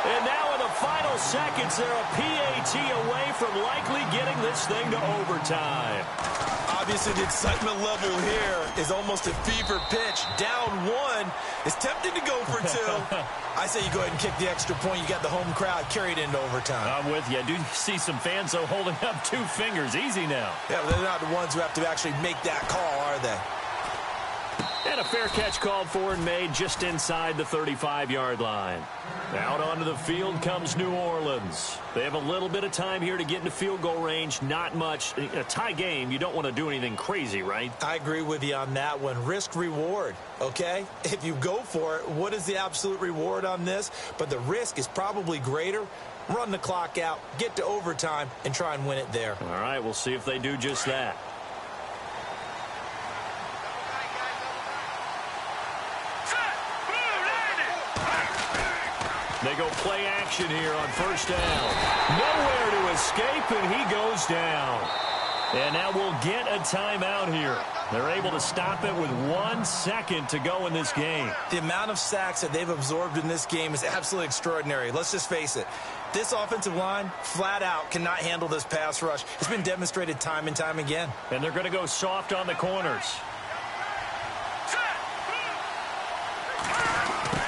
And now in the final seconds, they're a PAT away from likely getting this thing to overtime. Obviously, the excitement level here is almost a fever pitch. Down one is tempted to go for two. I say you go ahead and kick the extra point. You got the home crowd carried into overtime. I'm with you. I do see some fans, though, holding up 2 fingers. Easy now. Yeah, but they're not the ones who have to actually make that call, are they? And a fair catch called for and made just inside the 35-yard line. Out onto the field comes New Orleans. They have a little bit of time here to get into field goal range. Not much. A tie game, you don't want to do anything crazy, right? I agree with you on that one. Risk-reward, okay? If you go for it, what is the absolute reward on this? But the risk is probably greater. Run the clock out, get to overtime, and try and win it there. All right, we'll see if they do just that. They go play action here on first down. Nowhere to escape, and he goes down. And now we'll get a timeout here. They're able to stop it with 1 second to go in this game. The amount of sacks that they've absorbed in this game is absolutely extraordinary. Let's just face it. This offensive line, flat out, cannot handle this pass rush. It's been demonstrated time and time again. And they're going to go soft on the corners.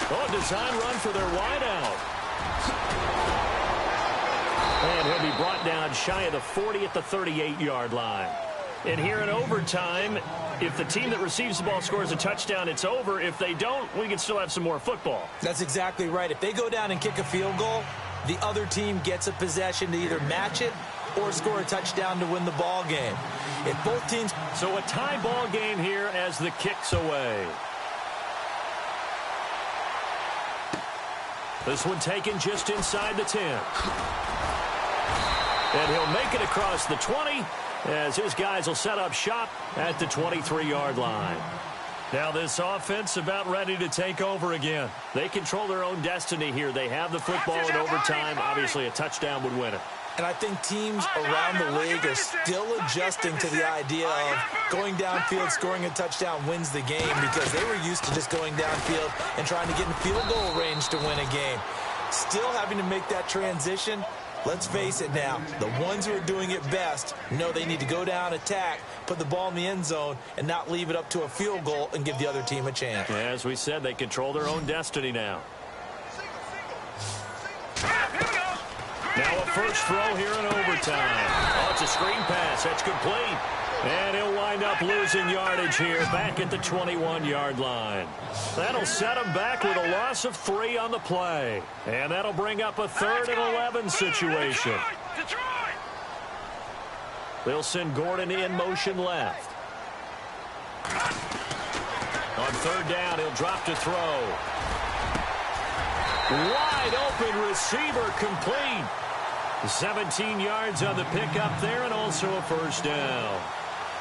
Oh, design run for their wideout. And he'll be brought down shy of the 40 at the 38-yard line. And here in overtime, if the team that receives the ball scores a touchdown, it's over. If they don't, we can still have some more football. That's exactly right. If they go down and kick a field goal, the other team gets a possession to either match it or score a touchdown to win the ball game. If both teams... So a tie ball game here as the kick's away. This one taken just inside the 10. And he'll make it across the 20 as his guys will set up shop at the 23-yard line. Now this offense about ready to take over again. They control their own destiny here. They have the football in overtime. Obviously a touchdown would win it. And I think teams around the league are still adjusting to the idea of going downfield, scoring a touchdown wins the game, because they were used to just going downfield and trying to get in field goal range to win a game. Still having to make that transition. Let's face it now, the ones who are doing it best know they need to go down, attack, put the ball in the end zone, and not leave it up to a field goal and give the other team a chance. As we said, they control their own destiny now. Now a first throw here in overtime. Oh, it's a screen pass. That's complete. And he'll wind up losing yardage here back at the 21-yard line. That'll set him back with a loss of 3 on the play. And that'll bring up a 3rd and 11 situation. They'll send Gordon in motion left. On 3rd down, he'll drop to throw. Wide open receiver complete. 17 yards on the pickup there, and also a first down.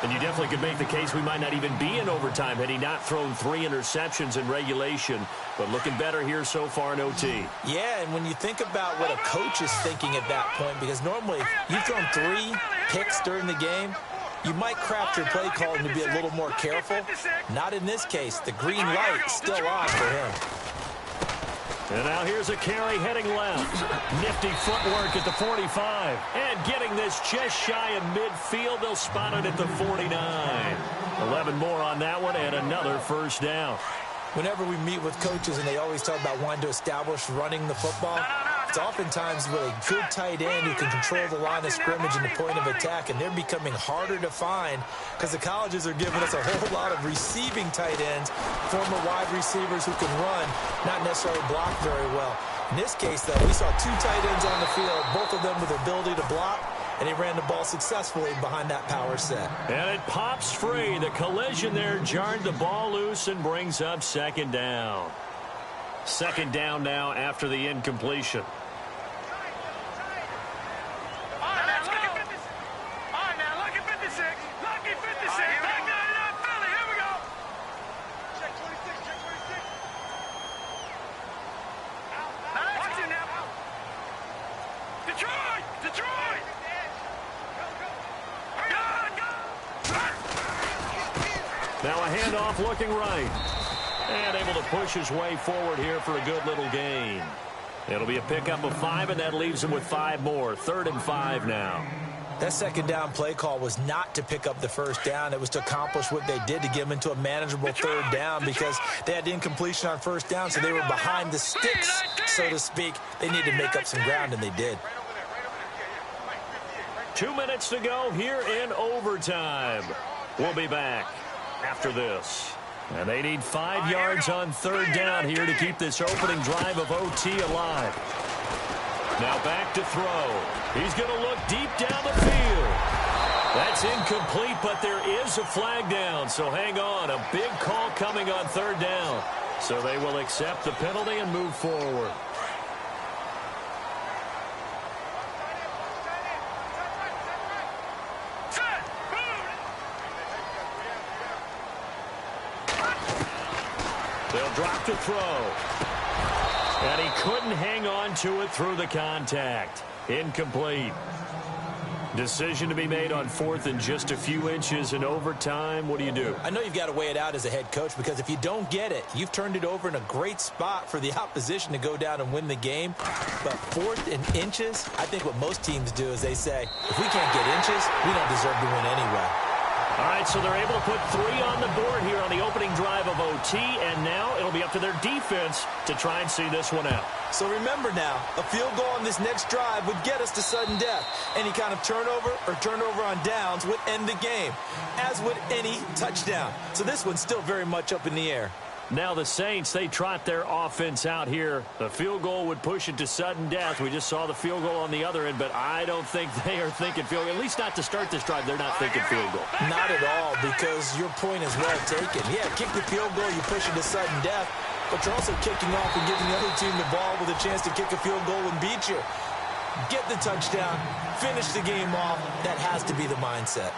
And you definitely could make the case we might not even be in overtime had he not thrown 3 interceptions in regulation. But looking better here so far in OT. Yeah, and when you think about what a coach is thinking at that point, because normally you've thrown 3 picks during the game, you might craft your play calling to be a little more careful. Not in this case. The green light is still on for him. And now here's a carry heading left. Nifty footwork at the 45. And getting this just shy of midfield. They'll spot it at the 49. 11 more on that one and another first down. Whenever we meet with coaches and they always talk about wanting to establish running the football, it's oftentimes with a good tight end who can control the line of scrimmage and the point of attack, and they're becoming harder to find because the colleges are giving us a whole lot of receiving tight ends, former wide receivers who can run, not necessarily block very well. In this case, though, we saw 2 tight ends on the field, both of them with the ability to block, and he ran the ball successfully behind that power set. And it pops free. The collision there jarred the ball loose and brings up 2nd down. 2nd down now after the incompletion. Now a handoff looking right. And able to push his way forward here for a good little gain. It'll be a pickup of 5, and that leaves him with 5 more. 3rd and 5 now. That 2nd down play call was not to pick up the first down. It was to accomplish what they did to get them into a manageable 3rd down because they had incompletion on 1st down, so they were behind the sticks, so to speak. They needed to make up some ground, and they did. 2 minutes to go here in overtime. We'll be back after this. And they need 5 yards on 3rd down here to keep this opening drive of OT alive. Now back to throw. He's going to look deep down the field. That's incomplete, but there is a flag down, so hang on. A big call coming on 3rd down. So they will accept the penalty and move forward. They'll drop to throw. And he couldn't hang on to it through the contact. Incomplete. Decision to be made on 4th and just a few inches in overtime. What do you do? I know you've got to weigh it out as a head coach, because if you don't get it, you've turned it over in a great spot for the opposition to go down and win the game. But 4th and inches, I think what most teams do is they say, if we can't get inches, we don't deserve to win anyway. All right, so they're able to put 3 on the board here on the opening drive of OT, and now it'll be up to their defense to try and see this one out. So remember now, a field goal on this next drive would get us to sudden death. Any kind of turnover or turnover on downs would end the game, as would any touchdown. So this one's still very much up in the air. Now the Saints, they trot their offense out here. The field goal would push it to sudden death. We just saw the field goal on the other end, but I don't think they are thinking field goal. At least not to start this drive. They're not thinking field goal. Not at all, because your point is well taken. Yeah, kick the field goal, you push it to sudden death, but you're also kicking off and giving the other team the ball with a chance to kick a field goal and beat you. Get the touchdown, finish the game off. That has to be the mindset.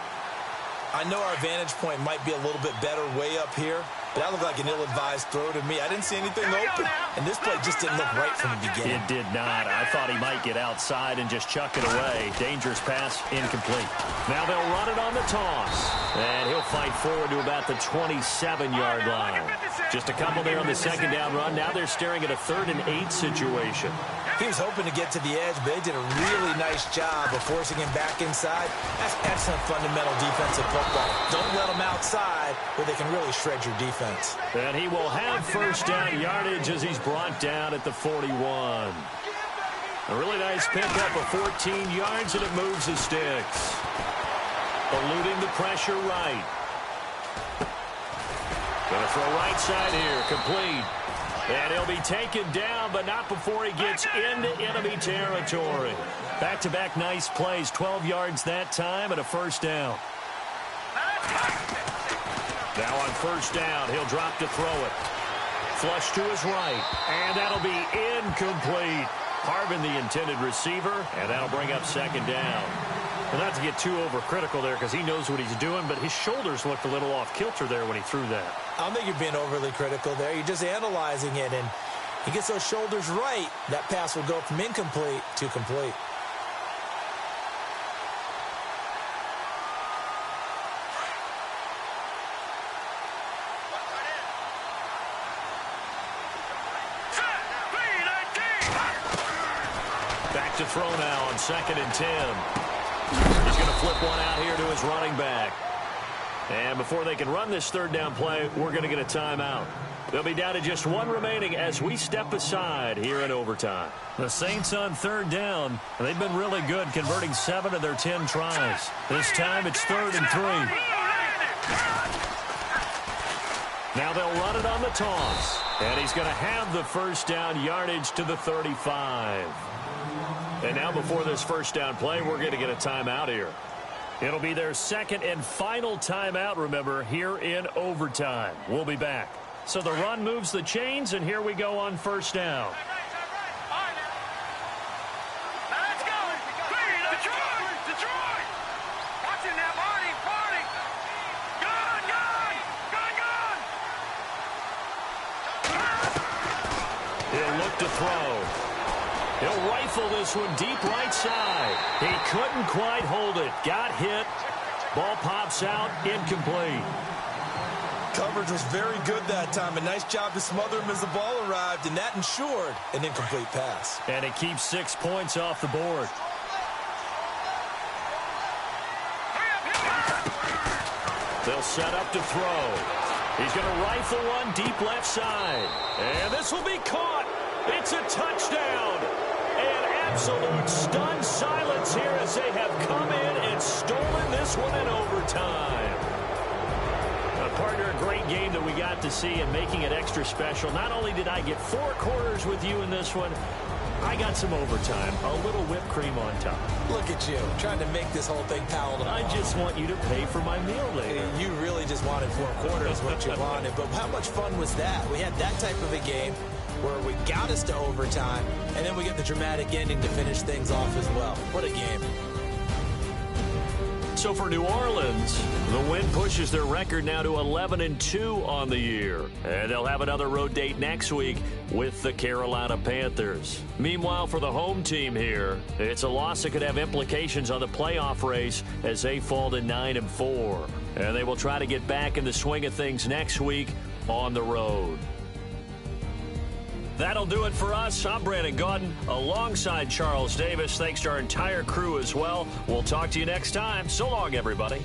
I know our vantage point might be a little bit better way up here, That looked like an ill-advised throw to me. I didn't see anything open, and this play just didn't look right from the beginning. It did not. I thought he might get outside and just chuck it away. Dangerous pass, incomplete. Now they'll run it on the toss, and he'll fight forward to about the 27-yard line. Just a couple there on the second down run. Now they're staring at a 3rd and 8 situation. He was hoping to get to the edge, but they did a really nice job of forcing him back inside. That's excellent fundamental defensive football. Don't let him outside where they can really shred your defense. And he will have first down yardage as he's brought down at the 41. A really nice pickup of 14 yards, and it moves the sticks. Eluding the pressure right. Going to throw right side here, complete. And he'll be taken down, but not before he gets into enemy territory. Back-to-back nice plays, 12 yards that time, and a first down. Now on first down, he'll drop to throw it. Flush to his right, and that'll be incomplete. Harvin, the intended receiver, and that'll bring up second down. Well, not to get too overcritical there because he knows what he's doing, but his shoulders looked a little off kilter there when he threw that. I don't think you're being overly critical there. You're just analyzing it, and he gets those shoulders right. That pass will go from incomplete to complete. Back to throw now on 2nd and 10. He's going to flip one out here to his running back. And before they can run this 3rd down play, we're going to get a timeout. They'll be down to just 1 remaining as we step aside here in overtime. The Saints on 3rd down. They've been really good, converting 7 of their 10 tries. This time it's 3rd and 3. Now they'll run it on the toss. And he's going to have the first down yardage to the 35. And now before this first down play, we're going to get a timeout here. It'll be their 2nd and final timeout, remember, here in overtime. We'll be back. So the run moves the chains, and here we go on first down. Let's go! Detroit! Watching that Barney! Gun! He'll look to throw. He'll rifle this one deep right side. He couldn't quite hold it. Got hit. Ball pops out. Incomplete. Coverage was very good that time. A nice job to smother him as the ball arrived, and that ensured an incomplete pass. And it keeps 6 points off the board. They'll set up to throw. He's going to rifle one deep left side. And this will be caught. It's a touchdown. And absolute stunned silence here as they have come in and stolen this one in overtime. Partner, a great game that we got to see and making it extra special. Not only did I get 4 quarters with you in this one, I got some overtime, a little whipped cream on top. Look at you, trying to make this whole thing palatable. I just want you to pay for my meal later. You really just wanted 4 quarters, what you wanted. But how much fun was that? We had that type of a game where we got us to overtime, and then we get the dramatic ending to finish things off as well. What a game. So for New Orleans, the win pushes their record now to 11-2 on the year. And they'll have another road date next week with the Carolina Panthers. Meanwhile, for the home team here, it's a loss that could have implications on the playoff race as they fall to 9-4. And they will try to get back in the swing of things next week on the road. That'll do it for us. I'm Brandon Gaudin alongside Charles Davis. Thanks to our entire crew as well. We'll talk to you next time. So long, everybody.